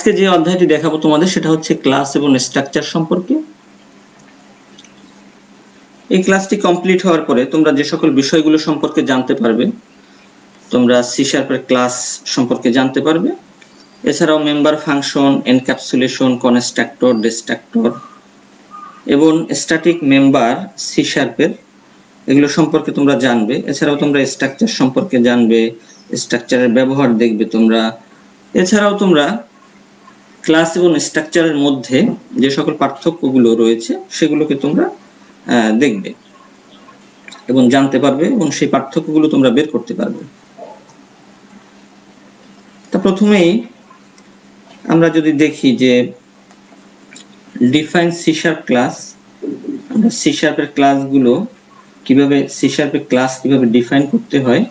আজকে যে অধ্যায়টি দেখাবো তোমাদের সেটা হচ্ছে ক্লাস এবং স্ট্রাকচার সম্পর্কে। এই ক্লাসটি কমপ্লিট হওয়ার পরে তোমরা যে সকল বিষয়গুলো সম্পর্কে জানতে পারবে, তোমরা সি শার্পের ক্লাস সম্পর্কে জানতে পারবে, এছাড়াও member function, encapsulation, constructor, distractor এবং স্ট্যাটিক মেম্বার সি শার্পের এগুলো সম্পর্কে তোমরা জানবে। এছাড়াও তোমরা স্ট্রাকচার সম্পর্কে জানবে, স্ট্রাকচারের ব্যবহার দেখবে তোমরা। এছাড়াও তোমরা ক্লাস এবং স্ট্রাকচারের মধ্যে যে সকল পার্থক্যগুলো রয়েছে সেগুলোকে তোমরা দেখবে এবং জানতে পারবে এবং সেই পার্থক্যগুলো তোমরা বের করতে পারবে। তা প্রথমেই আমরা যদি দেখি যে ডিফাইন সি শার্প ক্লাস, আমরা সি শার্পের ক্লাসগুলো কিভাবে, সি শার্পের ক্লাস কিভাবে ডিফাইন করতে হয়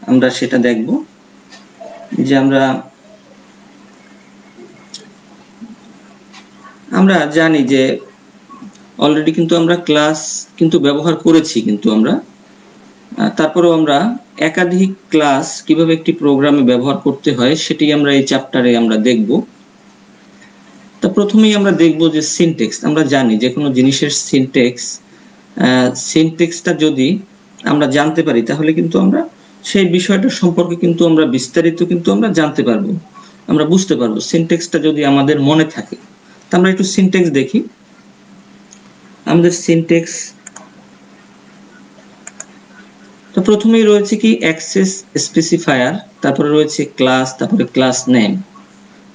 আমরা সেটা দেখব। যে আমরা জানি যে অলরেডি কিন্তু আমরা ক্লাস কিন্তু ব্যবহার করেছি, কিন্তু আমরা তারপরেও আমরা একাধিক ক্লাস কিভাবে একটি প্রোগ্রামে ব্যবহার করতে হয় সেটি আমরা এই চ্যাপ্টারে আমরা দেখব। তা প্রথমেই আমরা দেখব যে সিনট্যাক্স। আমরা জানি যে কোনো জিনিসের সিনট্যাক্সটা যদি আমরা জানতে পারি তাহলে কিন্তু আমরা সেই বিষয়টা সম্পর্কে কিন্তু আমরা বিস্তারিত কিন্তু আমরা জানতে পারবো, আমরা বুঝতে পারবো সিনট্যাক্সটা যদি আমাদের মনে থাকে। তা আমরা একটু সিনট্যাক্স দেখি। আমাদের সিনট্যাক্স তো প্রথমেই রয়েছে কি অ্যাক্সেস স্পেসিফায়ার, তারপরে রয়েছে ক্লাস, তারপরে ক্লাস নেম,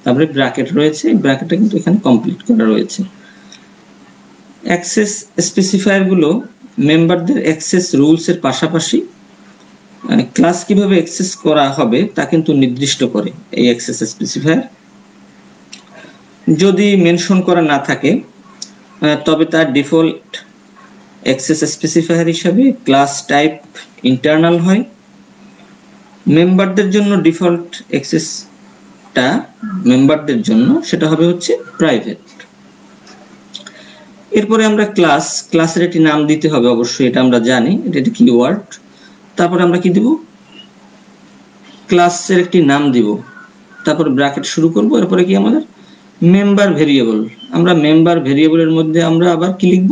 তারপরে ব্র্যাকেট রয়েছে। ব্র্যাকেটটা কিন্তু এখানে কমপ্লিট করা রয়েছে। অ্যাক্সেস স্পেসিফায়ার গুলো মেম্বারদের অ্যাক্সেস রুলস এর পাশাপাশি ক্লাস কিভাবে অ্যাক্সেস করা হবে তা কিন্তু নির্দিষ্ট করে। এই অ্যাক্সেস স্পেসিফায়ার যদি মেনশন করা না থাকে তবে তার ডিফল্ট অ্যাক্সেস স্পেসিফায়ার হিসাবে ক্লাস টাইপ ইন্টারনাল হয়। মেম্বারদের জন্য ডিফল্ট অ্যাক্সেসটা মেম্বারদের জন্য সেটা হবে হচ্ছে প্রাইভেট। এরপরে আমরা ক্লাসের একটি নাম দিতে হবে, অবশ্যই এটা আমরা জানি, এটা একটি কিওয়ার্ড। তারপরে আমরা কি দিব, ক্লাসের একটি নাম দিব, তারপর ব্র্যাকেট শুরু করব। এরপরে কি আমাদের মেম্বার ভেরিয়েবল, আমরা মেম্বার ভেরিয়েবলের মধ্যে আমরা আবার কি লিখব,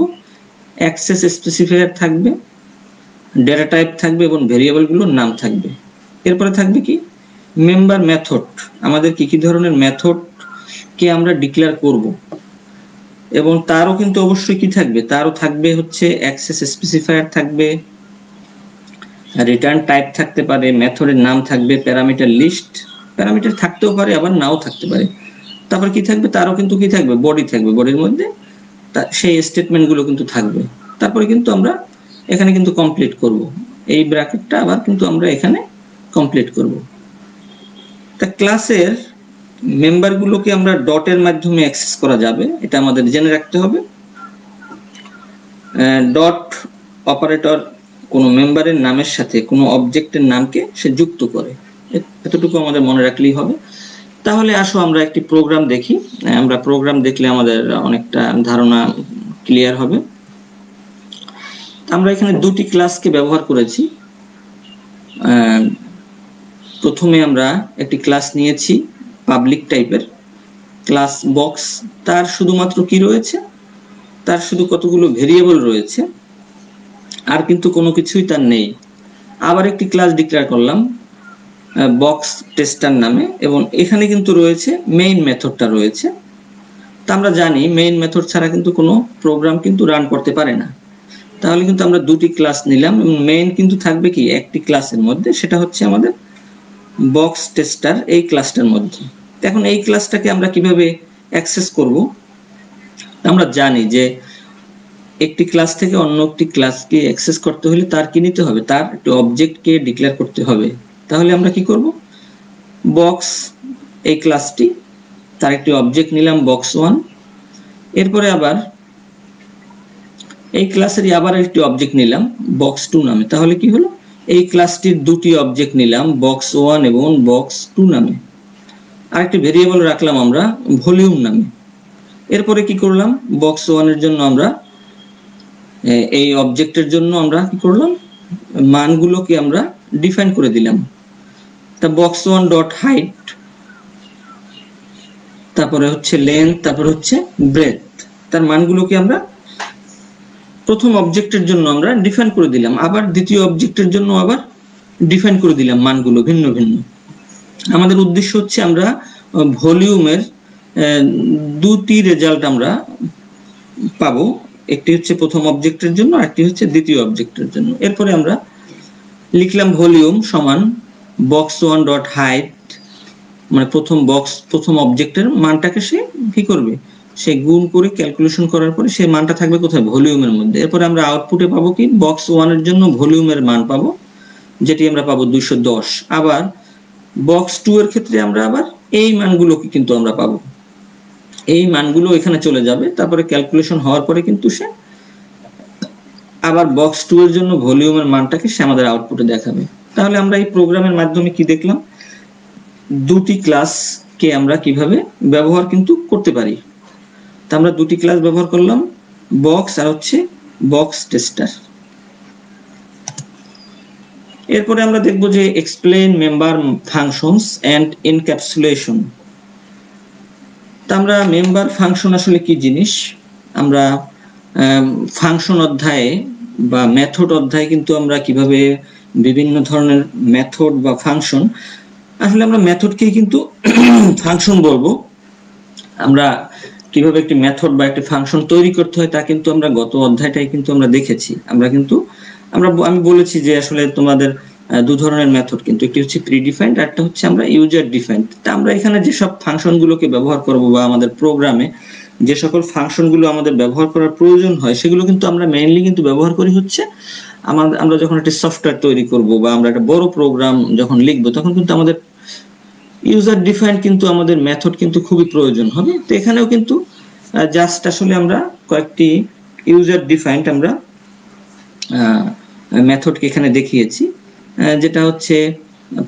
অ্যাক্সেস স্পেসিফায়ার থাকবে, ডেটা টাইপ থাকবে এবং ভেরিয়েবলগুলোর নাম থাকবে। এরপরে থাকবে কি মেম্বার মেথড, আমাদের কি কি ধরনের মেথড কে আমরা ডিক্লেয়ার করব, এবং তারও কিন্তু অবশ্যই কি থাকবে, তারও থাকবে হচ্ছে অ্যাক্সেস স্পেসিফায়ার থাকবে, রিটার্ন টাইপ থাকতে পারে, মেথডের নাম থাকবে, প্যারামিটার লিস্ট, প্যারামিটার থাকতেও পারে আবার নাও থাকতে পারে। তারপর কি থাকবে, তারও কিন্তু কি থাকবে, বডি থাকবে, বডির মধ্যে সেই স্টেটমেন্টগুলো কিন্তু থাকবে। তারপরে কিন্তু আমরা এখানে কিন্তু কমপ্লিট করব, এই ব্র্যাকেটটা আবার কিন্তু আমরা এখানে কমপ্লিট করব। তা ক্লাসের মেম্বারগুলোকে আমরা ডটের মাধ্যমে অ্যাক্সেস করা যাবে, এটা আমাদের জেনে রাখতে হবে। ডট অপারেটর কোনো মেম্বারের নামের সাথে কোনো অবজেক্টের নামকে সে যুক্ত করে, এতটুকু আমাদের মনে রাখলেই হবে। তাহলে আসো আমরা একটি প্রোগ্রাম দেখি, আমরা প্রোগ্রাম দেখলে আমাদের অনেকটা ধারণা ক্লিয়ার হবে। আমরা এখানে দুটি ক্লাসকে ব্যবহার করেছি। প্রথমে আমরা একটি ক্লাস নিয়েছি পাবলিক টাইপের ক্লাস বক্স, তার শুধুমাত্র কি রয়েছে, তার শুধু কতগুলো ভেরিয়েবল রয়েছে, আর কিন্তু কোনো কিছুই তার নেই। আবার একটি ক্লাস ডিক্লেয়ার করলাম বক্স টেস্টার নামে, এবং এখানে কিন্তু রয়েছে মেইন মেথডটা রয়েছে। তা আমরা জানি মেইন মেথড ছাড়া কিন্তু কোনো প্রোগ্রাম কিন্তু রান করতে পারে না। তাহলে কিন্তু আমরা দুটি ক্লাস নিলাম এবং মেইন কিন্তু থাকবে কি একটি ক্লাসের মধ্যে, সেটা হচ্ছে আমাদের বক্স টেস্টার এই ক্লাসটার মধ্যে। এখন এই ক্লাসটাকে আমরা কিভাবে অ্যাক্সেস করব, আমরা জানি যে একটি ক্লাস থেকে অন্য একটি ক্লাসকে অ্যাক্সেস করতে হলে তার কি নিতে হবে, তার একটি অবজেক্টকে ডিক্লেয়ার করতে হবে। তাহলে আমরা কি করব, বক্স এই ক্লাসটি, তার একটি অবজেক্ট নিলাম বক্স 1, এরপরে আবার এই ক্লাসেরই আবার একটি অবজেক্ট নিলাম বক্স 2 নামে। তাহলে কি হলো, এই ক্লাসটির দুটি অবজেক্ট নিলাম বক্স 1 এবং বক্স 2 নামে। আরেকটি ভেরিয়েবল রাখলাম আমরা ভলিউম নামে। এরপরে কি করলাম, বক্স 1 এর জন্য আমরা এই অবজেক্টের জন্য আমরা কি করলাম, মানগুলোকে আমরা ডিফাইন করে দিলাম। তা বক্স 1 ডট হাইট তারপরে হচ্ছে লেন্থ, তারপরে হচ্ছে ব্রেথ। তার মানগুলোকে আমরা প্রথম অবজেক্টের জন্য আমরা ডিফাইন করে দিলাম, আবার দ্বিতীয় অবজেক্টের জন্য আবার ডিফাইন করে দিলাম মানগুলো ভিন্ন ভিন্ন। আমাদের উদ্দেশ্য হচ্ছে আমরা ভলিউমের দুটি রেজাল্ট আমরা পাবো, একটি হচ্ছে প্রথম অবজেক্টের জন্য, আরেকটি হচ্ছে দ্বিতীয় অবজেক্টের জন্য। এরপরে আমরা লিখলাম ভলিউম সমান বক্স ওয়ান ডট হাইট, মানে প্রথম অবজেক্টের মানটাকে সে কি করবে, সে গুণ করে ক্যালকুলেশন করার পরে সেই মানটা থাকবে কোথায়, ভলিউমের মধ্যে। এরপরে আমরা আউটপুটে পাবো কি, বক্স ওয়ানের জন্য ভলিউমের মান পাবো, যেটি আমরা পাবো 210। আবার বক্স টু এর ক্ষেত্রে আমরা আবার এই মানগুলোকে কিন্তু আমরা পাবো, এই মানগুলো এখানে চলে যাবে, তারপরে ক্যালকুলেশন হওয়ার পরে কিন্তু সে আবার বক্স টু এর জন্য ভলিউমের মানটাকে সে আমাদের আউটপুটে দেখাবে। তাহলে আমরা এই প্রোগ্রামের মাধ্যমে কি দেখলাম, দুটি ক্লাসকে আমরা কিভাবে ব্যবহার কিন্তু করতে পারি। তা আমরা দুটি ক্লাস ব্যবহার করলাম, বক্স আর হচ্ছে বক্স টেস্টার। এরপরে আমরা দেখব যে explain member functions and encapsulation. তা আমরা মেম্বার ফাংশন আসলে কি জিনিস, আমরা ফাংশন অধ্যায়ে বা মেথড অধ্যায়ে কিন্তু আমরা কিভাবে বিভিন্ন ধরনের মেথড বা ফাংশন, আসলে আমরা মেথডকেই কিন্তু ফাংশন বলবো। আমরা কিভাবে একটি মেথড বা একটি ফাংশন তৈরি করতে হয় তা কিন্তু আমরা গত অধ্যায়টাই কিন্তু আমরা দেখেছি। আমি বলেছি যে আসলে তোমাদের দু ধরনের মেথড, কিন্তু একটি হচ্ছে প্রিডিফাইন্ড আর একটা হচ্ছে আমরা ইউজার ডিফাইন্ড। তা আমরা এখানে যেসব ফাংশনগুলোকে ব্যবহার করব বা আমাদের প্রোগ্রামে যে সকল ফাংশনগুলো আমাদের ব্যবহার করার প্রয়োজন হয় সেগুলো কিন্তু আমরা মেইনলি কিন্তু ব্যবহার করি হচ্ছে আমরা যখন একটা সফটওয়্যার তৈরি করব বা আমরা একটা বড় প্রোগ্রাম যখন লিখবো তখন কিন্তু আমাদের ইউজার ডিফাইন্ড কিন্তু আমাদের মেথড কিন্তু খুবই প্রয়োজন হবে। তো এখানেও কিন্তু জাস্ট আসলে আমরা কয়েকটি ইউজার ডিফাইন্ড আমরা মেথডকে এখানে দেখিয়েছি, যেটা হচ্ছে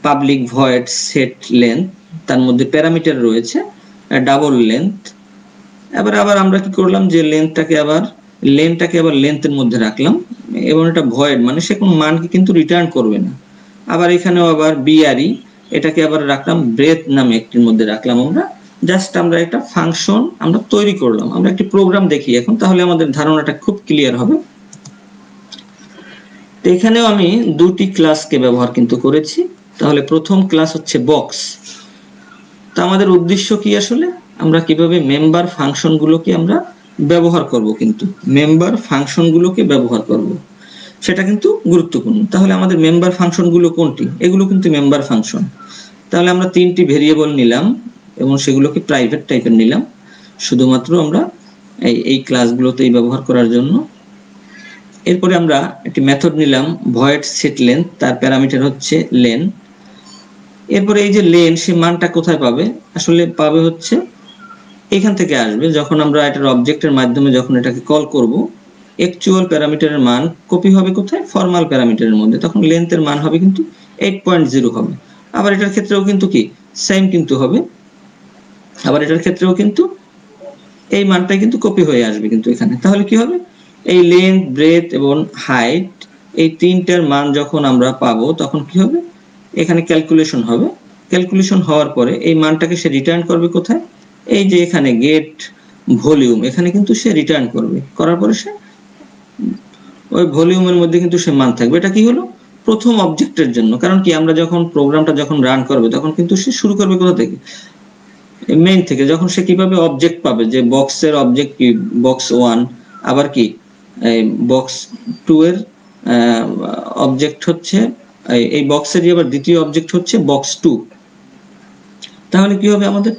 পাবলিক ভয়েড সেট লেন্থ, তার মধ্যে প্যারামিটার রয়েছে ডাবল লেন্থ। আবার আমরা কি করলাম যে লেন্থটাকে আবার লেন্থের মধ্যে রাখলাম, এবং এটা ভয়েড মানে সে কোনো মানকে কিন্তু রিটার্ন করবে না। আবার এখানেও আবার বিআরই, এটাকে আবার রাখলাম ব্রেথ নামে একটির মধ্যে রাখলাম। আমরা জাস্ট আমরা একটা ফাংশন আমরা তৈরি করলাম, আমরা একটি প্রোগ্রাম দেখি এখন, তাহলে আমাদের ধারণাটা খুব ক্লিয়ার হবে। তো এখানেও আমি দুটি ক্লাসকে ব্যবহার কিন্তু করেছি। তাহলে প্রথম ক্লাস হচ্ছে বক্স। তা আমাদের উদ্দেশ্য কি আসলে, আমরা কিভাবে মেম্বার ফাংশনগুলোকে আমরা ব্যবহার করব, কিন্তু মেম্বার ফাংশনগুলোকে ব্যবহার করব সেটা কিন্তু গুরুত্বপূর্ণ। তাহলে আমাদের মেম্বার ফাংশনগুলো কোনটি, এগুলো কিন্তু মেম্বার ফাংশন। তাহলে আমরা তিনটি ভেরিয়েবল নিলাম এবং সেগুলোকে প্রাইভেট টাইপের নিলাম, শুধুমাত্র আমরা এই ক্লাসগুলোতেই ব্যবহার করার জন্য। এরপরে আমরা একটি মেথড নিলাম ভয়েড সেট লেন্থ, তার প্যারামিটার হচ্ছে লেন। এরপরে এই যে লেন, সে মানটা কোথায় পাবে, আসলে পাবে হচ্ছে এখান থেকে আসবে, যখন আমরা এটার অবজেক্টের মাধ্যমে যখন এটাকে কল করব, অ্যাকচুয়াল প্যারামিটারের মান কপি হবে কোথায়, ফর্মাল প্যারামিটারের মধ্যে, তখন লেন্থের মান হবে কিন্তু 8.0 হবে। আবার এটার ক্ষেত্রেও কিন্তু কি সেম কিন্তু হবে, আবার এটার ক্ষেত্রেও কিন্তু এই মানটাই কিন্তু কপি হয়ে আসবে কিন্তু এখানে। তাহলে কি হবে, এই লেন্থ, ব্রেথ এবং হাইট এই তিনটার মান যখন আমরা পাবো তখন কি হবে, এখানে ক্যালকুলেশন হবে। ক্যালকুলেশন হওয়ার পরে এই মানটাকে সে রিটার্ন করবে কোথায়, এই যে এখানে গেট ভলিউম, এখানে কিন্তু সে রিটার্ন করবে। করার পরে সে ওই ভলিউমের মধ্যে কিন্তু সে মান থাকবে। এটা কি হলো, প্রথম অবজেক্টের জন্য। কারণ কি, আমরা যখন প্রোগ্রামটা যখন রান করবে তখন কিন্তু সে শুরু করবে কোথা থেকে, মেইন থেকে। যখন সে কিভাবে অবজেক্ট পাবে, যে বক্সের অবজেক্ট কি বক্স ওয়ান, আবার কি বক্স টু এর অবজেক্ট হচ্ছে এই বক্সেরই আবার দ্বিতীয় অবজেক্ট হচ্ছে বক্স টু। তাহলে কি হবে, আমাদের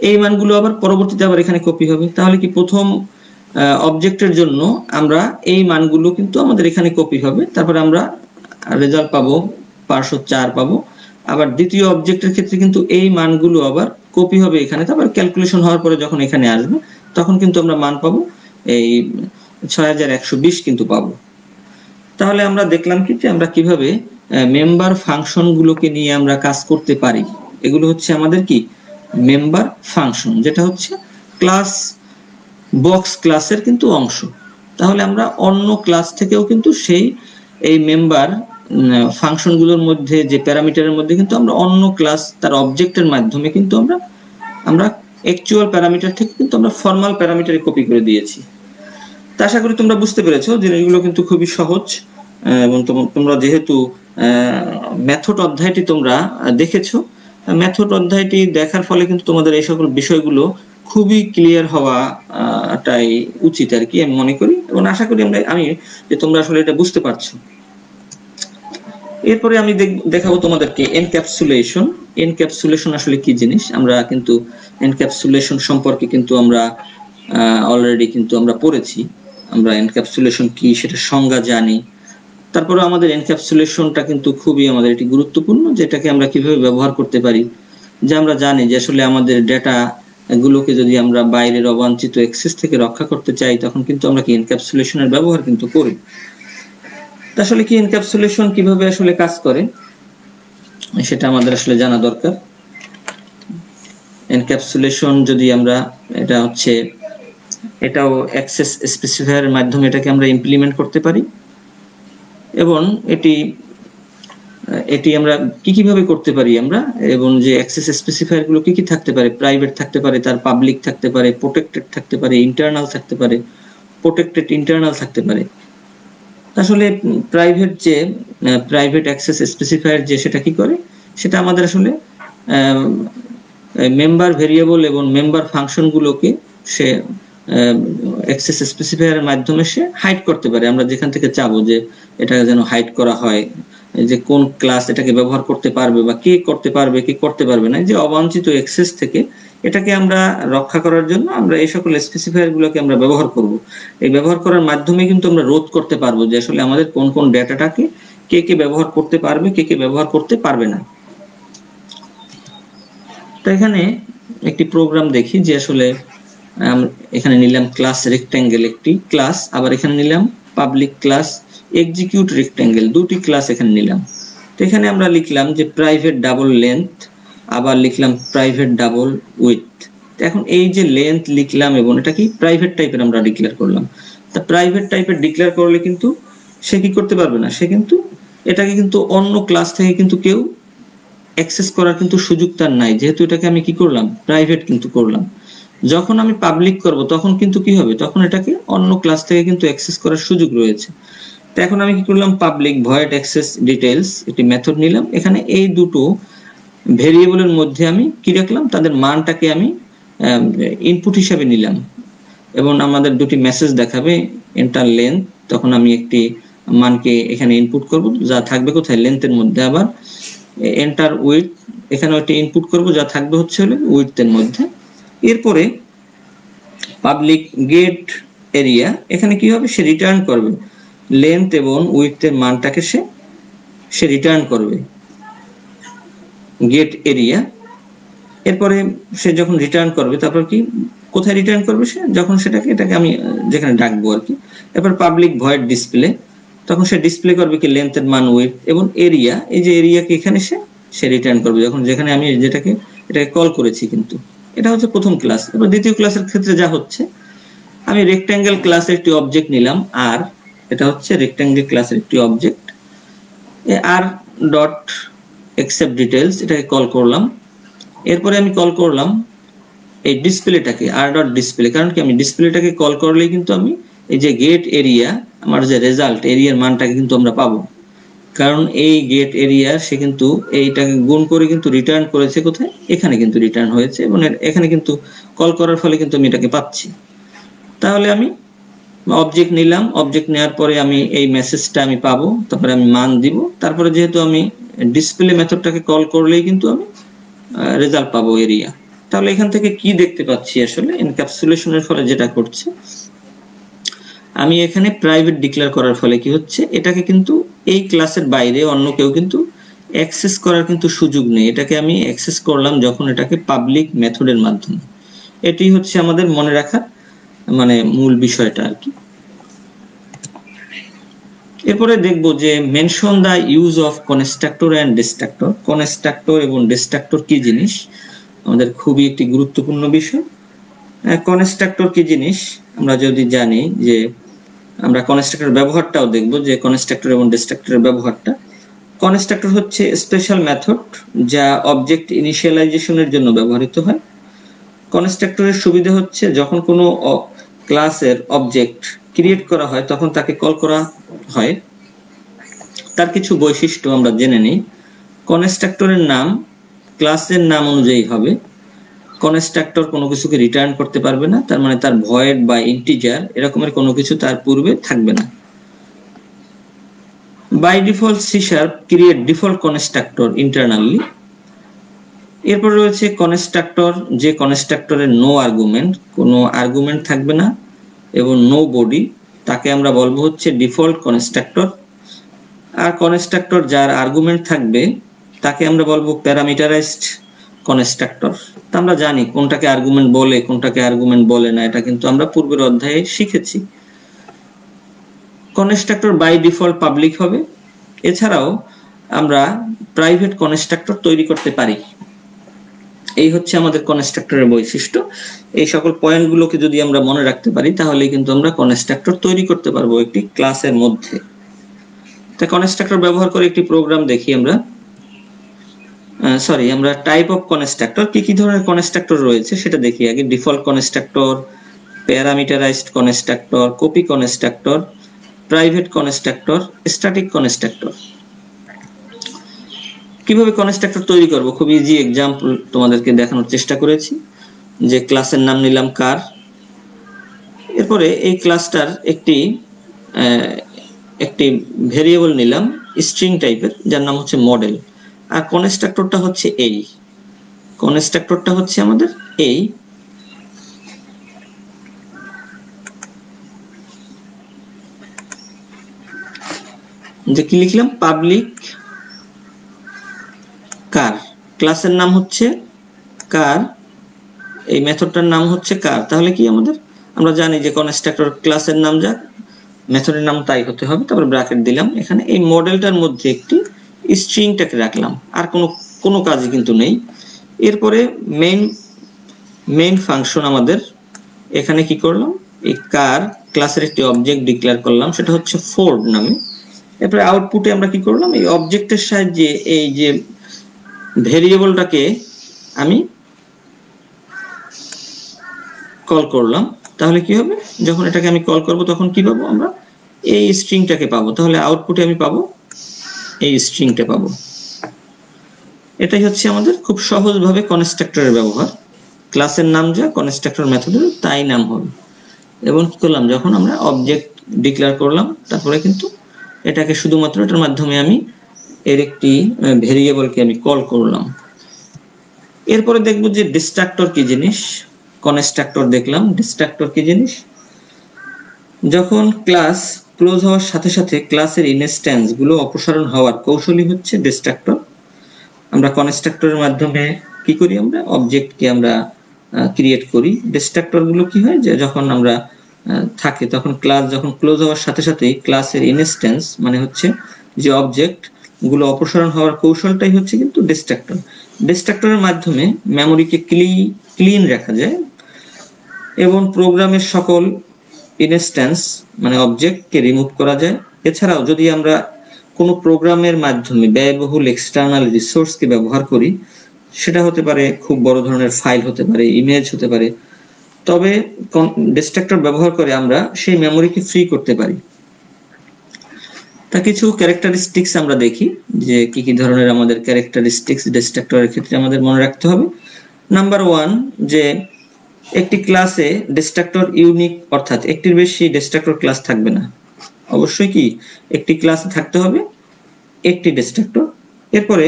এই মানগুলো আবার পরবর্তীতে আবার এখানে কপি হবে। তাহলে কি প্রথম অবজেক্টের জন্য আমরা এই মানগুলো কিন্তু আমাদের এখানে কপি হবে, তারপরে আমরা রেজাল্ট পাবো 504 পাবো। আবার দ্বিতীয় অবজেক্টের ক্ষেত্রে কিন্তু এই মানগুলো আবার কপি হবে এখানে, তারপর ক্যালকুলেশন হওয়ার পরে যখন এখানে আসবে তখন কিন্তু আমরা মান পাবো এই 6120 কিন্তু পাবো। তাহলে আমরা দেখলাম কি যে আমরা কিভাবে মেম্বার ফাংশন গুলোকে নিয়ে আমরা কাজ করতে পারি। এগুলো হচ্ছে আমাদের কি মেম্বার ফাংশন, যেটা হচ্ছে ক্লাস বক্স ক্লাসের কিন্তু অংশ। তাহলে আমরা অন্য ক্লাস থেকেও কিন্তু সেই এই মেম্বার ফাংশনগুলোর মধ্যে যে প্যারামিটারের মধ্যে কিন্তু আমরা অন্য ক্লাস তার অবজেক্টের মাধ্যমে কিন্তু আমরা অ্যাকচুয়াল প্যারামিটার থেকে কিন্তু আমরা ফর্মাল প্যারামিটারে কপি করে দিয়েছি। তা আশা করি তোমরা বুঝতে পেরেছো জিনিসগুলো কিন্তু খুবই সহজ, এবং তোমরা যেহেতু মেথড অধ্যায়টি তোমরা দেখেছো, মেথড অধ্যায়টি দেখার ফলে কিন্তু তোমাদের এই সকল বিষয়গুলো খুবই ক্লিয়ার হওয়াটাই উচিত আর কি, আমি মনে করি, এবং আশা করি আমি যে তোমরা আসলে এটা বুঝতে পারছো। এরপরে আমি দেখাবো তোমাদেরকে এনক্যাপসুলেশন। এনক্যাপসুলেশন আসলে কি জিনিস, আমরা কিন্তু এনক্যাপসুলেশন সম্পর্কে কিন্তু আমরা অলরেডি কিন্তু আমরা পড়েছি। আমরা এনক্যাপসুলেশন কি সেটা সংজ্ঞা জানি, তারপরে আমাদের এনক্যাপসুলেশনটা কিন্তু খুবই আমাদের এটি গুরুত্বপূর্ণ, যেটাকে আমরা কিভাবে ব্যবহার করতে পারি। যে আমরা জানি যে আসলে আমাদের ডেটা গুলোকে যদি আমরা বাইরের অবাঞ্ছিত অ্যাক্সেস থেকে রক্ষা করতে চাই, তখন কিন্তু আমরা কি এনক্যাপসুলেশনের ব্যবহার কিন্তু করি। আসলে কি এনক্যাপসুলেশন কিভাবে আসলে কাজ করে সেটা আমাদের আসলে জানা দরকার। এনক্যাপসুলেশন যদি আমরা এটাও অ্যাক্সেস স্পেসিফায়ারের মাধ্যমে এটাকে আমরা ইমপ্লিমেন্ট করতে পারি, এবং এটি আমরা কিভাবে করতে পারি আমরা, এবং যে অ্যাক্সেস স্পেসিফায়ার গুলো কি থাকতে পারে, প্রাইভেট থাকতে পারে, তার পাবলিক থাকতে পারে, প্রোটেক্টেড থাকতে পারে, ইন্টারনাল থাকতে পারে, প্রোটেক্টেড ইন্টারনাল থাকতে পারে। আসলে প্রাইভেট অ্যাক্সেস স্পেসিফায়ার যে সেটা কি করে, সেটা আমাদের আসলে মেম্বার ভেরিয়েবল এবং মেম্বার ফাংশন গুলোকে সে অ্যাক্সেস স্পেসিফায়ারের মাধ্যমে সে হাইড করতে পারে। আমরা যেখান থেকে চাবো যে এটা যেন হাইড করা হয়, যে কোন ক্লাস এটাকে ব্যবহার করতে পারবে বা কে করতে পারবে কে করতে পারবে না, যে অবাঞ্ছিত অ্যাক্সেস থেকে এটাকে আমরা রক্ষা করার জন্য আমরা এই সকল স্পেসিফায়ার গুলোকে আমরা ব্যবহার করব। এই ব্যবহার করার মাধ্যমে কিন্তু আমরা রোধ করতে পারবো যে আসলে আমাদের কোন কোন ডেটাটাকে কে ব্যবহার করতে পারবে কে ব্যবহার করতে পারবে না। তো এখানে একটি প্রোগ্রাম দেখি যে আসলে এখানে নিলাম ক্লাস রেক্ট্যাঙ্গেল একটি ক্লাস, আবার এখানে নিলাম পাবলিক ক্লাস এক্সিকিউট রেক্ট্যাঙ্গেল, দুটি ক্লাস এখানে নিলাম। তো এখানে আমরা লিখলাম যে প্রাইভেট ডাবল লেন্থ, আবার লিখলাম প্রাইভেট ডাবল উইথ। এখন এই যে লেন্থ লিখলাম এবং এটা কি প্রাইভেট টাইপের আমরা ডিক্লেয়ার করলাম। তা প্রাইভেট টাইপের ডিক্লেয়ার করলে কিন্তু সে কি করতে পারবে না, সে কিন্তু এটাকে কিন্তু অন্য ক্লাস থেকে কিন্তু কেউ অ্যাক্সেস করার কিন্তু সুযোগ তার নাই, যেহেতু এটাকে আমি কি করলাম প্রাইভেট কিন্তু করলাম। যখন আমি পাবলিক করব তখন কিন্তু কি হবে, তখন এটাকে অন্য ক্লাস থেকে কিন্তু অ্যাক্সেস করার সুযোগ রয়েছে। তো এখন আমি কি করলাম পাবলিক ভয়েড অ্যাক্সেস ডিটেইলস একটি মেথড নিলাম, এখানে এই দুটো ভেরিয়েবলের মধ্যে আমি কি রাখলাম, তাদের মানটাকে আমি ইনপুট হিসাবে নিলাম, এবং আমাদের দুটি মেসেজ দেখাবে এন্টার লেন্থ, তখন আমি একটি মানকে এখানে ইনপুট করব যা থাকবে কোথায় লেন্থের মধ্যে, আবার এন্টার উইথ এখানে একটা ইনপুট করব যা থাকবে হচ্ছে উইথের মধ্যে। এরপরে পাবলিক গেট এরিয়া, এখানে কি হবে, সে রিটার্ন করবে লেন্থ এবং উইথের মানটাকে সে রিটার্ন করবে গেট এরিয়া। এরপরে সে যখন রিটার্ন করবে তারপর কি কোথায় রিটার্ন করবে, সে যখন এটাকে আমি যেখানে ডাকবো আর কি। এরপর পাবলিক ভয়েড ডিসপ্লে, তখন সে ডিসপ্লে করবে কি লেন্থের মান উইথ এবং এরিয়া, এই যে এরিয়াকে এখানে সে রিটার্ন করবে যখন যেখানে আমি এটাকে কল করেছি। কিন্তু এটা হচ্ছে প্রথম ক্লাস। এবার দ্বিতীয় ক্লাসের ক্ষেত্রে যা হচ্ছে, আমি রেক্ট্যাঙ্গেল ক্লাসের একটি অবজেক্ট নিলাম, আর এটা হচ্ছে রেক্ট্যাঙ্গেল ক্লাসের একটি অবজেক্ট, আর ডট অ্যাকসেপ্ট ডিটেইলস এটাকে কল করলাম। এরপরে আমি কল করলাম এই ডিসপ্লেটাকে আর ডট ডিসপ্লে, কারণ কি আমি ডিসপ্লেটাকে কল করলেই কিন্তু আমি এই যে গেট এরিয়া আমার যে রেজাল্ট এরিয়ার মানটাকে কিন্তু আমরা পাবো, কারণ এই গেট এরিয়া সে কিন্তু এইটাকে গুণ করে কিন্তু রিটার্ন করেছে কোথায়, এখানে কিন্তু রিটার্ন হয়েছে, এবং এখানে কিন্তু কল করার ফলে কিন্তু আমি এটাকে পাচ্ছি। তাহলে আমি অবজেক্ট নিলাম, অবজেক্ট নেওয়ার পরে আমি এই মেসেজটা আমি পাবো, তারপরে আমি মান দিব, তারপরে যেহেতু আমি ডিসপ্লে মেথডটাকে কল করলেই কিন্তু আমি রেজাল্ট পাবো এরিয়া। তাহলে এখান থেকে কি দেখতে পাচ্ছি, আসলে এনক্যাপসুলেশনের ফলে যেটা করছে, আমি এখানে প্রাইভেট ডিক্লেয়ার করার ফলে কি হচ্ছে, এটাকে কিন্তু এই ক্লাসের বাইরে অন্য কেউ কিন্তু অ্যাক্সেস করার কিন্তু সুযোগ নেই। এটাকে আমি অ্যাক্সেস করলাম যখন এটাকে পাবলিক মেথডের মাধ্যমে। এটি হচ্ছে আমাদের মনে রাখার মূল বিষয়টা আর কি। এরপরে দেখবো যে mention the use of constructor and destructor. Constructor এবং ডিস্ট্রাক্টর কি জিনিস, আমাদের খুবই একটি গুরুত্বপূর্ণ বিষয়। কনস্ট্রাক্টর কি জিনিস আমরা যদি জানি, যে আমরা কনস্ট্রাক্টর ব্যবহারটাও দেখবো, যে কনস্ট্রাক্টর এবং ডিস্ট্রাক্টরের ব্যবহারটা। কনস্ট্রাক্টর হচ্ছে স্পেশাল মেথড যা অবজেক্ট ইনিশিয়ালাইজেশনের জন্য ব্যবহৃত হয়। কনস্ট্রাক্টরের সুবিধা হচ্ছে যখন কোনো ক্লাসের অবজেক্ট ক্রিয়েট করা হয় তখন তাকে কল করা হয়। তার কিছু বৈশিষ্ট্য আমরা জেনে নিই। কনস্ট্রাক্টরের নাম ক্লাসের নাম অনুযায়ী হবে। কনস্ট্রাক্টর কোনো কিছুকে রিটার্ন করতে পারবে না, তার মানে তার ভয়েড বা ইন্টিজার এরকমের কোনো কিছু তার পূর্বে থাকবে না। By default C sharp create default constructor internally. এরপর রয়েছে কনস্ট্রাক্টর, যে কনস্ট্রাক্টরের নো আর্গুমেন্ট, কোনো আর্গুমেন্ট থাকবে না এবং নো বডি, তাকে আমরা বলবো হচ্ছে ডিফল্ট কনস্ট্রাক্টর। আর কনস্ট্রাক্টর যার আর্গুমেন্ট থাকবে তাকে আমরা বলবো প্যারামিটারাইজড কনস্ট্রাক্টর। তা আমরা জানি কোনটাকে আর্গুমেন্ট বলে কোনটাকে আর্গুমেন্ট বলে না, এটা কিন্তু আমরা পূর্বের অধ্যায়ে শিখেছি। কনস্ট্রাক্টর বাই ডিফল্ট পাবলিক হবে। এছাড়াও আমরা প্রাইভেট কনস্ট্রাক্টর তৈরি করতে পারি। এই হচ্ছে আমাদের কনস্ট্রাক্টরের বৈশিষ্ট্য। এই সকল পয়েন্টগুলোকে যদি আমরা মনে রাখতে পারি তাহলে কিন্তু আমরা কনস্ট্রাক্টর তৈরি করতে পারবো একটি ক্লাসের মধ্যে। তা কনস্ট্রাক্টর ব্যবহার করে একটি প্রোগ্রাম দেখি আমরা। আমরা টাইপ অফ কনস্ট্রাক্টর, কি কি ধরনের কনস্ট্রাক্টর রয়েছে সেটা দেখি আগে। Default constructor, parameterized constructor, copy constructor, private constructor, static constructor. কিভাবে কনস্ট্রাক্টর তৈরি করব খুব ইজি এক্সাম্পল তোমাদেরকে দেখানোর চেষ্টা করেছি। যে ক্লাসের নাম নিলাম কার, এরপরে এই ক্লাসটার একটি ভেরিয়েবল নিলাম স্ট্রিং টাইপের যার নাম হচ্ছে মডেল। আর কনস্ট্রাক্টরটা হচ্ছে এই, কনস্ট্রাক্টরটা হচ্ছে আমাদের এই। যে কি লিখলাম, পাবলিক কার, ক্লাসের নাম হচ্ছে কার, এই মেথডটার নাম হচ্ছে কার। তাহলে কি আমাদের, আমরা জানি যে কনস্ট্রাক্টর ক্লাসের নাম যা মেথডের নাম তাই হতে হবে। তারপর ব্র্যাকেট দিলাম, এখানে এই মডেলটার মধ্যে একটি স্ট্রিংটাকে রাখলাম, আর কোনো কাজই কিন্তু নেই। এরপরে মেইন ফাংশন আমাদের এখানে কি করলাম, এই কার ক্লাসের একটি অবজেক্ট ডিক্লেয়ার করলাম, সেটা হচ্ছে ফোর্ড নামে। এরপরে আউটপুটে আমরা কি করলাম, এই অবজেক্টের সাহায্যে এই যে ভেরিয়েবলটাকে আমি কল করলাম। তাহলে কি হবে, যখন এটাকে আমি কল করব তখন কি পাবো, আমরা এই স্ট্রিংটাকে পাবো। তাহলে আউটপুটে আমি পাবো এই স্ট্রিংটা পাবো। এটাই হচ্ছে আমাদের খুব সহজভাবে কনস্ট্রাক্টরের ব্যবহার। ক্লাসের নাম যা কনস্ট্রাক্টর মেথডের তাই নাম হবে। এবং কি করলাম, যখন আমরা অবজেক্ট ডিক্লেয়ার করলাম তারপরে কিন্তু এটাকে শুধুমাত্র এটার মাধ্যমে আমি এর একটি ভেরিয়েবলকে আমি কল করলাম। এরপরে দেখব যে ডিস্ট্রাক্টর কি জিনিস। কনস্ট্রাক্টর দেখলাম, ডিস্ট্রাক্টর কি জিনিস। যখন ক্লাস ক্লোজ হওয়ার সাথে সাথে ক্লাসের ইনস্ট্যান্স গুলো অপসারণ হওয়ার কৌশলই হচ্ছে ডিস্ট্রাক্টর। আমরা কনস্ট্রাক্টরের মাধ্যমে কি করি, আমরা অবজেক্টকে আমরা ক্রিয়েট করি। ডিস্ট্রাক্টর গুলো কি হয়, যে যখন আমরা থাকে তখন ক্লাস যখন ক্লোজ হওয়ার সাথে সাথেই ক্লাসের ইনস্ট্যান্স মানে হচ্ছে যে অবজেক্ট গুলো অপসারণ হওয়ার কৌশলটাই হচ্ছে কিন্তু ডিস্ট্রাক্টর। ডিস্ট্রাক্টরের মাধ্যমে মেমোরিকে ক্লিন রাখা যায় এবং প্রোগ্রামের সকল ইনস্ট্যান্স মানে অবজেক্টকে রিমুভ করা যায়। এছাড়াও যদি আমরা কোনো প্রোগ্রামের মাধ্যমে ব্যয়বহুল এক্সটার্নাল রিসোর্সকে ব্যবহার করি, সেটা হতে পারে খুব বড় ধরনের ফাইল হতে পারে, ইমেজ হতে পারে, তবে ডিস্ট্রাক্টর ব্যবহার করে আমরা সেই মেমোরিকে ফ্রি করতে পারি। তা কিছু ক্যারেক্টারিস্টিক্স আমরা দেখি যে কি কি ধরনের আমাদের ক্যারেক্টারিস্টিক্স ডিস্ট্রাক্টরের ক্ষেত্রে আমাদের মনে রাখতে হবে। নাম্বার 1, যে একটি ক্লাসে ডিস্ট্রাক্টর ইউনিক, অর্থাৎ একটির বেশি ডিস্ট্রাক্টর ক্লাস থাকবে না। অবশ্যই কি একটি ক্লাসে থাকতে হবে একটি ডিস্ট্রাক্টর। এরপরে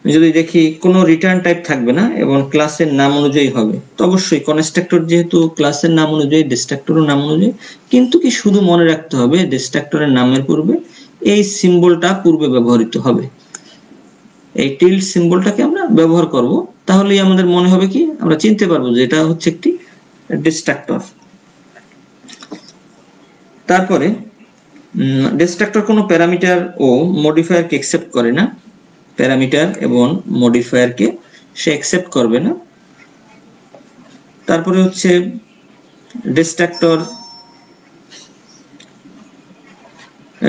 যদি দেখি কোনো রিটার্ন টাইপ থাকবে না এবং ক্লাসের নাম অনুযায়ী হবে, তো অবশ্যই কনস্ট্রাক্টর যেহেতু ক্লাসের নাম অনুযায়ী ডিস্ট্রাক্টরও নাম অনুযায়ী, কিন্তু কি শুধু মনে রাখতে হবে ডিস্ট্রাক্টরের নামের পূর্বে এই সিম্বলটা পূর্বে ব্যবহৃত হবে, এই টিল্ড সিম্বলটাকে আমরা ব্যবহার করব। তাহলেই আমাদের মনে হবে কি, আমরা চিনতে পারবো যে এটা হচ্ছে একটি ডিস্ট্রাক্টর। তারপরে ডিস্ট্রাক্টর কোনো প্যারামিটার ও মডিফায়ারকে অ্যাকসেপ্ট করে না, প্যারামিটার এবং মডিফায়ারকে সে অ্যাকসেপ্ট করবে না। তারপরে হচ্ছে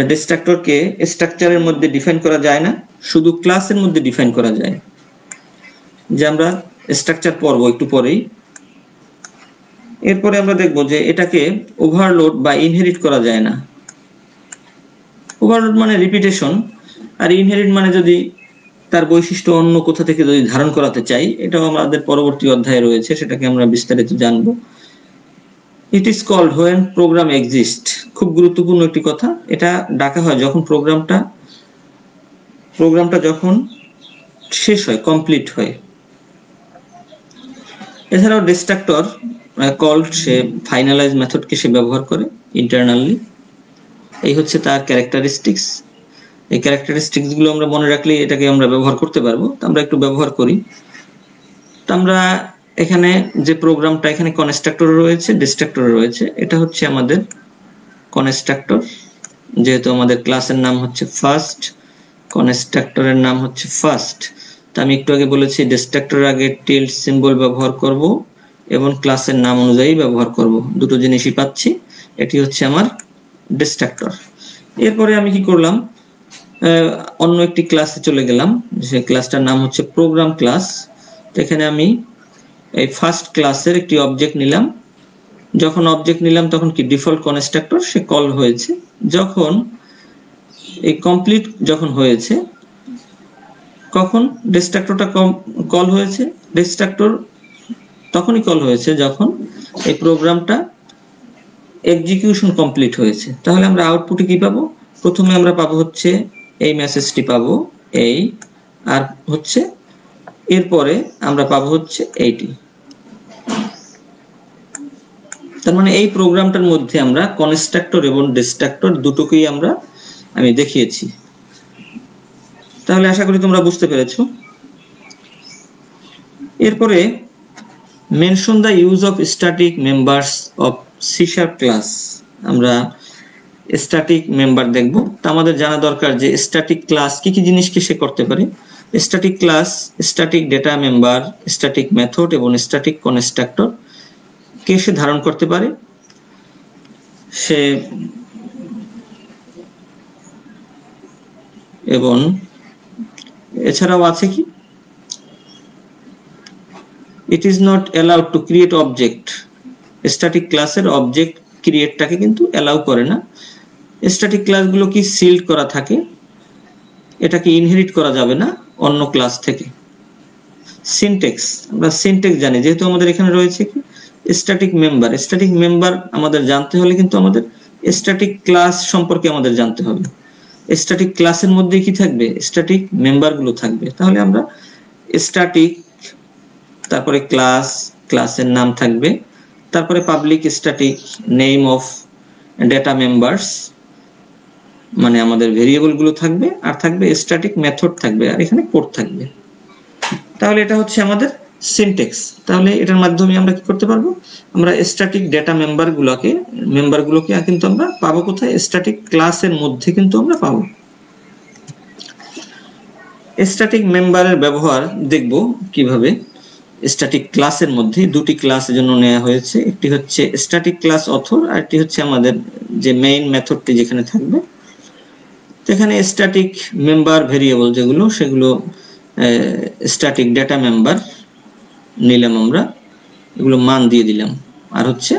ডিস্ট্রাক্টরকে স্ট্রাকচারের মধ্যে ডিফাইন করা যায় না, শুধু ক্লাসের মধ্যে ডিফাইন করা যায়। যে আমরা স্ট্রাকচার পড়ব একটু পরেই। এরপরে আমরা দেখব যে এটাকে ওভারলোড বা ইনহেরিট করা যায় না। ওভারলোড মানে রিপিটেশন, আর ইনহেরিট মানে যদি তার বৈশিষ্ট্য অন্য কোথা থেকে যদি ধারণ করাতে চাই, এটাও আমাদের পরবর্তী অধ্যায়ে রয়েছে, সেটাকে আমরা বিস্তারিত জানব। It is called when program exist. খুব গুরুত্বপূর্ণ একটি কথা, এটা ডাকা হয় যখন প্রোগ্রামটা যখন শেষ হয়, কমপ্লিট হয়। এছাড়াও ডিস্ট্রাক্টর কল্ড, সে ফাইনালাইজ মেথডকে সে ব্যবহার করে ইন্টারনালি। এই হচ্ছে তার ক্যারেক্টারিস্টিক্স। এই ক্যারেক্টারিস্টিক্স গুলো আমরা মনে রাখলে এটাকে আমরা ব্যবহার করতে পারবো। আমরা একটু ব্যবহার করি। তো আমরা এখানে যে প্রোগ্রামটা, এখানে কনস্ট্রাক্টর রয়েছে, ডিস্ট্রাক্টর রয়েছে। এটা হচ্ছে আমাদের কনস্ট্রাক্টর, যেহেতু আমাদের ক্লাসের নাম হচ্ছে ফার্স্ট, কনস্ট্রাক্টরের নাম হচ্ছে ফার্স্ট। তো আমি একটু আগে বলেছি ডিস্ট্রাক্টরের আগে টিল্ড সিম্বল ব্যবহার করব এবং ক্লাসের নাম অনুযায়ী ব্যবহার করব। দুটো জিনিসই পাচ্ছি। এটি হচ্ছে আমার ডিস্ট্রাক্টর। এরপরে আমি কি করলাম, অন্য একটি ক্লাসে চলে গেলাম, যে ক্লাসটার নাম হচ্ছে প্রোগ্রাম ক্লাস। এখানে আমি এই ফার্স্ট ক্লাসের একটি অবজেক্ট নিলাম। যখন অবজেক্ট নিলাম তখন কি ডিফল্ট কনস্ট্রাক্টর সে কল হয়েছে। যখন এই কমপ্লিট যখন হয়েছে, কখন ডিস্ট্রাক্টরটা কল হয়েছে? ডিস্ট্রাক্টর তখনই কল হয়েছে যখন এই প্রোগ্রামটা এক্সিকিউশন কমপ্লিট হয়েছে। তাহলে আমরা আউটপুটে কি পাবো? প্রথমে আমরা পাবো হচ্ছে এই মেসেজটি পাবো, এই, আর হচ্ছে এরপরে আমরা পাবো হচ্ছে এইটি। তার মানে এই প্রোগ্রামটার মধ্যে আমরা কনস্ট্রাক্টর এবং ডিস্ট্রাক্টর দুটোকেই আমি দেখিয়েছি। তাহলে আশা করি তোমরা বুঝতে পেরেছো। এরপরে mention the use of static members of সি# ক্লাস। আমরা স্ট্যাটিক মেম্বার দেখব। তা আমাদের জানা দরকার যে স্ট্যাটিক ক্লাস কি কি জিনিসকে সে করতে পারে। Static class static data member, static method এবং স্ট্যাটিক কনস্ট্রাক্টর কে সে ধারণ করতে পারে। সে এবং এছাড়াও আছে কি, it is not allowed to create object. Static ক্লাসের অবজেক্ট ক্রিয়েটটাকে কিন্তু অ্যালাউ করে না। স্ট্যাটিক ক্লাসগুলো কি সিল্ড করা থাকে, এটাকে ইনহেরিট করা যাবে না অন্য ক্লাস থেকে। সিনট্যাক্স, আমরা সিনট্যাক্স জানি, যেহেতু আমাদের এখানে রয়েছে কি স্ট্যাটিক মেম্বার। স্ট্যাটিক মেম্বার আমাদের জানতে হলে কিন্তু আমাদের স্ট্যাটিক ক্লাস সম্পর্কে আমাদের জানতে হবে। স্ট্যাটিক ক্লাসের মধ্যে কি থাকবে? স্ট্যাটিক মেম্বার গুলো থাকবে। তাহলে আমরা স্ট্যাটিক, তারপরে ক্লাস, ক্লাসের নাম থাকবে, তারপরে public static name of data members, মানে আমাদের ভেরিয়েবল গুলো থাকবে, আর থাকবে স্ট্যাটিক মেথড থাকবে, আর এখানে কোড থাকবে। তাহলে এটা হচ্ছে আমাদের সিনট্যাক্স। তাহলে এটার মাধ্যমে আমরা কি করতে পারবো? আমরা স্ট্যাটিক ডেটা মেম্বারগুলোকে কিন্তু আমরা পাবো কোথায়? স্ট্যাটিক ক্লাসের মধ্যে কিন্তু আমরা পাবো। স্ট্যাটিক মেম্বারের ব্যবহার দেখব কিভাবে। স্ট্যাটিক ক্লাসের মধ্যে দুটি ক্লাসের জন্য নেওয়া হয়েছে, একটি হচ্ছে স্ট্যাটিক ক্লাস অথর, আর একটি হচ্ছে আমাদের যে মেইন মেথডটি যেখানে থাকবে। এখানে স্ট্যাটিক মেম্বার ভেরিয়েবল যেগুলো, সেগুলো স্ট্যাটিক ডেটা মেম্বার নিলাম আমরা, এগুলো মান দিয়ে দিলাম। আর হচ্ছে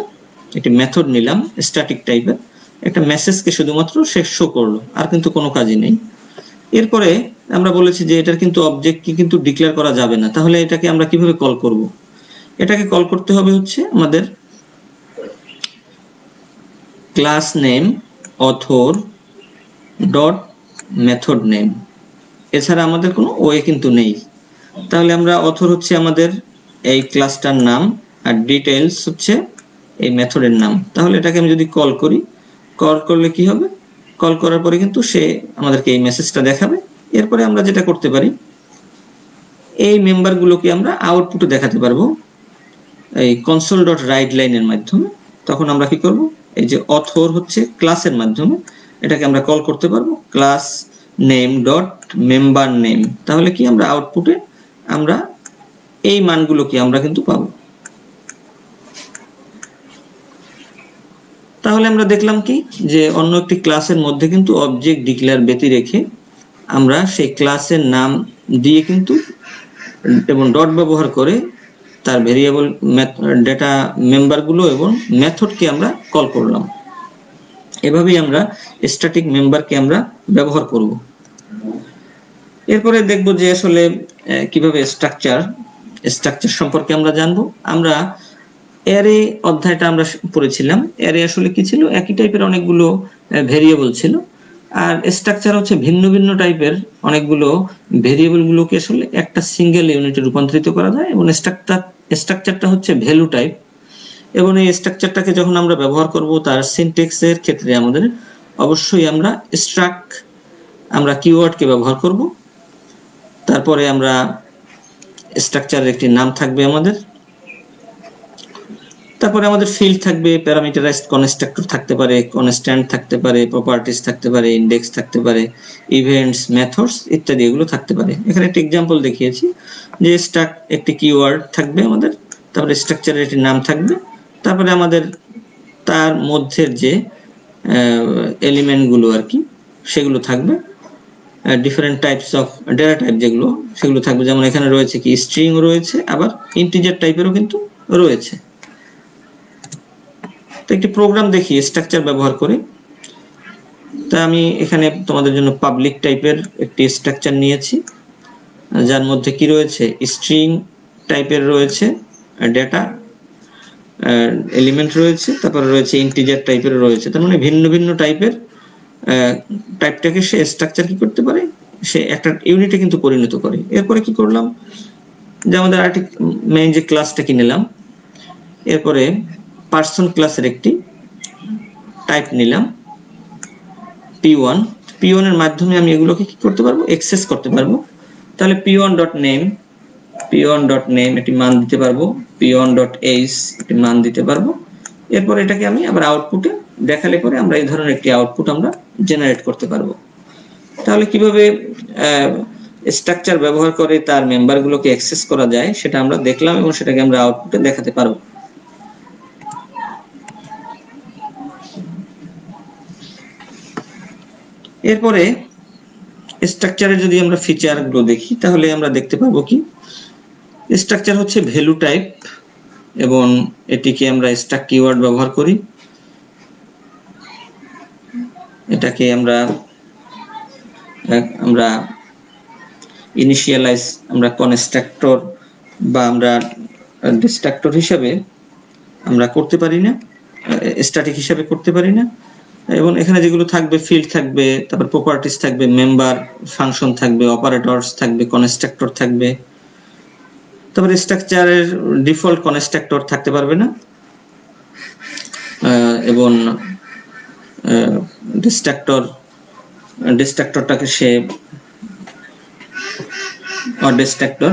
একটি মেথড নিলাম স্ট্যাটিক টাইপের, একটা মেসেজকে শুধুমাত্র সে শো করলো, আর কিন্তু কোনো কাজই নেই। এরপরে আমরা বলেছি যে এটার কিন্তু অবজেক্ট কি কিন্তু ডিক্লেয়ার করা যাবে না। তাহলে এটাকে আমরা কিভাবে কল করব? এটাকে কল করতে হবে হচ্ছে আমাদের class name author dot method name, এছাড়া আমাদের কোনো ওয়ে কিন্তু নেই। তাহলে আমরা অথর হচ্ছে আমাদের এই ক্লাসটার নাম, আর ডিটেইলস হচ্ছে এই মেথডের নাম। তাহলে এটাকে আমি যদি কল করি, কল করলে কি হবে? কল করার পরে কিন্তু সে আমাদেরকে এই মেসেজটা দেখাবে। এরপরে আমরা যেটা করতে পারি, এই মেম্বারগুলোকে আমরা আউটপুটে দেখাতে পারবো এই কনসোল ডট রাইট লাইনের মাধ্যমে। তখন আমরা কি করব? এই যে অথর হচ্ছে ক্লাসের মাধ্যমে এটাকে আমরা কল করতে পারবো class name dot member name. তাহলে কি আমরা আউটপুটে আমরা এই মানগুলো কি আমরা কিন্তু পাবো। তাহলে আমরা দেখলাম কি যে অন্য একটি ক্লাসের মধ্যে কিন্তু অবজেক্ট ডিক্লেয়ার ব্যতি রেখে আমরা সেই ক্লাসের নাম দিয়ে কিন্তু এবং ডট ব্যবহার করে তার ভেরিয়েবল ডেটা মেম্বারগুলো এবং মেথডকে আমরা কল করলাম। এভাবেই আমরা স্ট্যাটিক মেম্বারকে আমরা ব্যবহার করব। এরপরে দেখব যে আসলে কিভাবে স্ট্রাকচার সম্পর্কে আমরা জানবো। আমরা অ্যারে অধ্যায়টা আমরা পড়েছিলাম। অ্যারে আসলে কি ছিল? একই টাইপের অনেকগুলো ভেরিয়েবল ছিল, আর স্ট্রাকচার হচ্ছে ভিন্ন ভিন্ন টাইপের অনেকগুলো ভেরিয়েবল গুলোকে আসলে একটা সিঙ্গেল ইউনিটে রূপান্তরিত করা যায়, এবং স্ট্রাকচারটা হচ্ছে ভ্যালু টাইপ। এবং এই স্ট্রাকচারটাকে যখন আমরা ব্যবহার করব তার সিনট্যাক্সের ক্ষেত্রে আমাদের অবশ্যই আমরা স্ট্রাক আমরা কিওয়ার্ডকে ব্যবহার করব। তারপরে আমরা স্ট্রাকচারের একটি নাম থাকবে আমাদের, তারপরে আমাদের ফিল্ড থাকবে, প্যারামিটারাইজড কনস্ট্রাক্টর থাকতে পারে, কনস্ট্যান্ট থাকতে পারে, প্রপার্টিজ থাকতে পারে, ইন্ডেক্স থাকতে পারে, ইভেন্টস, মেথডস ইত্যাদি এগুলো থাকতে পারে। এখানে একটা এক্সাম্পল দেখিয়েছি যে স্ট্রাক একটি কিওয়ার্ড থাকবে আমাদের, তারপরে স্ট্রাকচারের একটি নাম থাকবে, তারপরে আমাদের তার মধ্যে যে এলিমেন্টগুলো আর কি সেগুলো থাকবে, different types of data type যেগুলো সেগুলো থাকবে। যেমন এখানে রয়েছে কি স্ট্রিং রয়েছে, আবার ইন্টিজার টাইপেরও কিন্তু রয়েছে। তো একটি প্রোগ্রাম দেখি স্ট্রাকচার ব্যবহার করে। তা আমি এখানে তোমাদের জন্য পাবলিক টাইপের একটি স্ট্রাকচার নিয়েছি, যার মধ্যে কি রয়েছে স্ট্রিং টাইপের রয়েছে ডেটা এলিমেন্ট রয়েছে, তারপরে রয়েছে ইন্টিজার টাইপের রয়েছে। তার মানে ভিন্ন ভিন্ন টাইপের টাইপটাকে সে স্ট্রাকচার কি করতে পারে, সে একটা ইউনিটে কিন্তু পরিণত করে। এরপরে কি করলাম যে আমাদের মেইন যে ক্লাসটা কি নিলাম, এরপরে পার্সন ক্লাসের একটি টাইপ নিলাম p1। p1 এর মাধ্যমে আমি এগুলোকে কি করতে পারবো, অ্যাক্সেস করতে পারবো। তাহলে p1.name একটি মান দিতে পারবো, p1.age একটি মান দিতে পারবো। এরপর এটাকে আমি আবার আউটপুটে দেখালে পরে আমরা এই ধরনের একটি আউটপুট আমরা জেনারেট করতে পারবো। তাহলে কিভাবে স্ট্রাকচার ব্যবহার করে তার মেম্বারগুলোকে অ্যাক্সেস করা যায় সেটা আমরা দেখলাম, এবং সেটাকে আমরা আউটপুটে দেখাতে পারবো। এরপরে স্ট্রাকচারে যদি আমরা ফিচারগুলো দেখি তাহলে আমরা দেখতে পাবো কি স্ট্রাকচার হচ্ছে ভ্যালু টাইপ, এবং এটিকে আমরা স্ট্রাক কিওয়ার্ড ব্যবহার করি। এটাকে আমরা ইনিশিয়ালাইজ আমরা কনস্ট্রাক্টর বা আমরা ডিস্ট্রাক্টর হিসাবে আমরা করতে পারি না, স্ট্যাটিক হিসাবে করতে পারি না। এবং এখানে যেগুলো থাকবে ফিল্ড থাকবে, তারপর প্রপার্টিজ থাকবে, মেম্বার ফাংশন থাকবে, অপারেটরস থাকবে, কনস্ট্রাক্টর থাকবে। তারপরে স্ট্রাকচারের ডিফল্ট কনস্ট্রাক্টর থাকতে পারবে না, এবং ডিস্ট্রাক্টরটাকে সে ডিস্ট্রাক্টর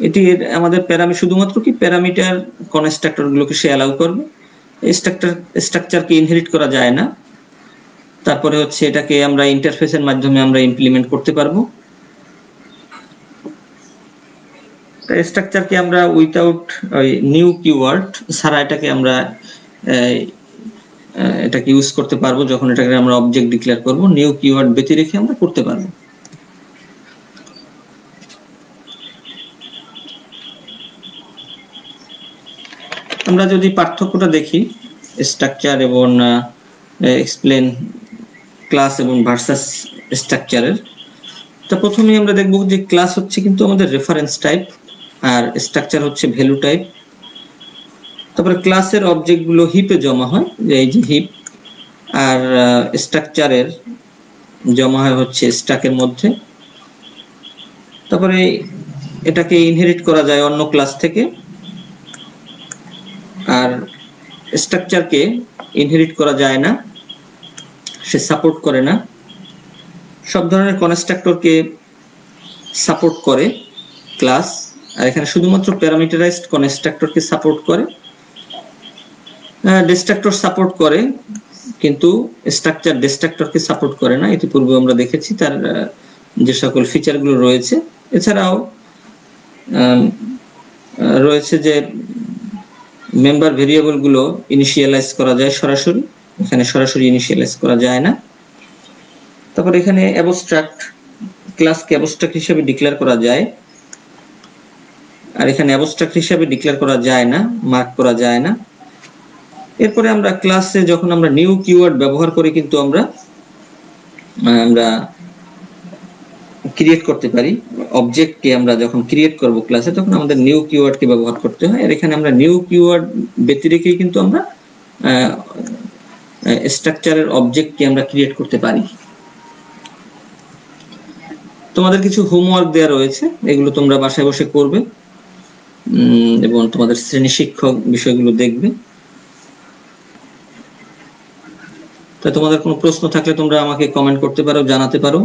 এটি আমাদের শুধুমাত্র কি প্যারামিটার কনস্ট্রাক্টর গুলোকে সে অ্যালাউ করবে। স্ট্রাকচারকে ইনহেরিট করা যায় না। তারপরে হচ্ছে এটাকে আমরা ইন্টারফেসের মাধ্যমে আমরা ইমপ্লিমেন্ট করতে পারবো। স্ট্রাকচারকে আমরা উইথাউট নিউ কিওয়ার্ড ছাড়া এটাকে আমরা এটাকে ইউজ করতে পারবো। যখন এটাকে আমরা অবজেক্ট ডিক্লেয়ার করব, নিউ কিওয়ার্ড ব্যতি রেখে আমরা করতে পারবো। আমরা যদি পার্থক্যটা দেখি স্ট্রাকচার এবং এক্সপ্লেন ক্লাস এবং ভার্সাস স্ট্রাকচারের, তো প্রথমেই আমরা দেখব যে ক্লাস হচ্ছে কিন্তু আমাদের রেফারেন্স টাইপ, আর স্ট্রাকচার হচ্ছে ভ্যালু টাইপ। তারপরে ক্লাসের অবজেক্টগুলো হিপে জমা হয়, যে এই যে হিপ, আর স্ট্রাকচারের জমা হয় হচ্ছে স্ট্যাকের মধ্যে। তারপরে এটাকে ইনহেরিট করা যায় অন্য ক্লাস থেকে, আর স্ট্রাকচারকে ইনহেরিট করা যায় না, সে সাপোর্ট করে না। সব ধরনের কনস্ট্রাক্টরকে সাপোর্ট করে ক্লাস, আর এখানে শুধুমাত্র প্যারামিটারাইজড কনস্ট্রাক্টরকে সাপোর্ট করে। ডিস্ট্রাক্টর সাপোর্ট করে, কিন্তু স্ট্রাকচার ডিস্ট্রাক্টরকে সাপোর্ট করে না। ইতিপূর্বে আমরা দেখেছি তার যে সকল ফিচারগুলো রয়েছে। এছাড়াও রয়েছে যে মেম্বার ভেরিয়েবল গুলো ইনিশিয়ালাইজ করা যায় সরাসরি, এখানে সরাসরি ইনিশিয়ালাইজ করা যায় না। তারপর এখানে অ্যাবস্ট্রাক্ট ক্লাসকে অ্যাবস্ট্রাক্ট হিসেবে ডিক্লেয়ার করা যায়। আর এখানে অ্যাবস্ট্রাক্ট হিসাবে ডিক্লেয়ার করা যায় না, মার্ক করা যায় না। এরপরে আমরা ক্লাসে যখন আমরা নিউ কিওয়ার্ড ব্যবহার করে কিন্তু আমরা ক্রিয়েট করতে পারি। অবজেক্টকে আমরা যখন ক্রিয়েট করব ক্লাসে, তখন আমাদের নিউ কিওয়ার্ডকে ব্যবহার করতে হয়। আর এখানে আমরা নিউ কিওয়ার্ড ব্যতিরেকেই কিন্তু আমরা স্ট্রাকচারের অবজেক্টকে আমরা ক্রিয়েট করতে পারি। তোমাদের কিছু হোমওয়ার্ক দেওয়া রয়েছে, এগুলো তোমরা বাসায় বসে করবে এবং তোমাদের শ্রেণী শিক্ষক বিষয়গুলো দেখবে। তা তোমাদের কোনো প্রশ্ন থাকলে তোমরা আমাকে কমেন্ট করতে পারো, জানাতে পারো।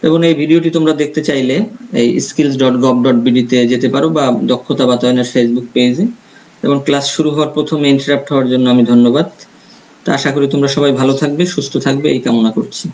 এবং এই ভিডিওটি তোমরা দেখতে চাইলে এই skills.gov.bd তে যেতে পারো বা দক্ষতা বাতায়নের ফেসবুক পেজে। এবং ক্লাস শুরু হওয়ার প্রথমে ইন্টারাপ্ট হওয়ার জন্য আমি ধন্যবাদ। তা আশা করি তোমরা সবাই ভালো থাকবে, সুস্থ থাকবে, এই কামনা করছি।